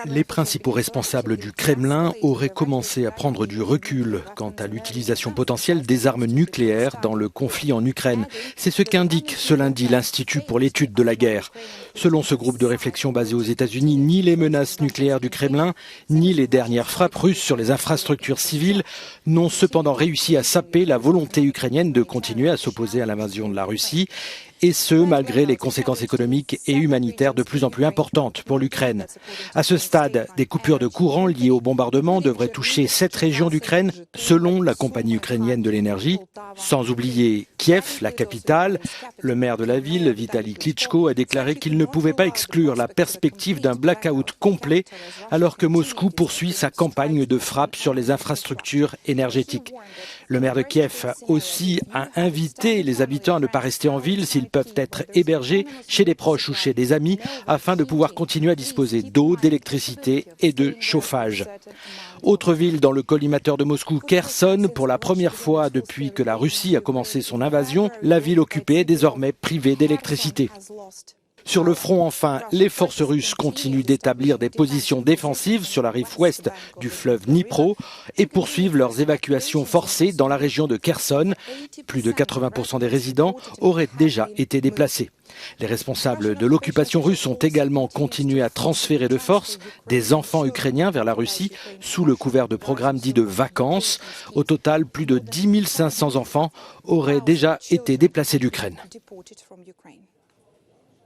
Les principaux responsables du Kremlin auraient commencé à prendre du recul quant à l'utilisation potentielle des armes nucléaires dans le conflit en Ukraine. C'est ce qu'indique ce lundi l'Institut pour l'étude de la guerre. Selon ce groupe de réflexion basé aux États-Unis, ni les menaces nucléaires du Kremlin, ni les dernières frappes russes sur les infrastructures civiles n'ont cependant réussi à saper la volonté ukrainienne de continuer à s'opposer à l'invasion de la Russie. Et ce, malgré les conséquences économiques et humanitaires de plus en plus importantes pour l'Ukraine. À ce stade, des coupures de courant liées au bombardement devraient toucher 7 régions d'Ukraine, selon la compagnie ukrainienne de l'énergie. Sans oublier Kiev, la capitale. Le maire de la ville, Vitali Klitschko, a déclaré qu'il ne pouvait pas exclure la perspective d'un blackout complet, alors que Moscou poursuit sa campagne de frappe sur les infrastructures énergétiques. Le maire de Kiev aussi a invité les habitants à ne pas rester en ville s'ils peuvent être hébergés chez des proches ou chez des amis afin de pouvoir continuer à disposer d'eau, d'électricité et de chauffage. Autre ville dans le collimateur de Moscou, Kherson, pour la première fois depuis que la Russie a commencé son invasion, la ville occupée est désormais privée d'électricité. Sur le front, enfin, les forces russes continuent d'établir des positions défensives sur la rive ouest du fleuve Dnipro et poursuivent leurs évacuations forcées dans la région de Kherson. Plus de 80% des résidents auraient déjà été déplacés. Les responsables de l'occupation russe ont également continué à transférer de force des enfants ukrainiens vers la Russie sous le couvert de programmes dits de vacances. Au total, plus de 10 500 enfants auraient déjà été déplacés d'Ukraine.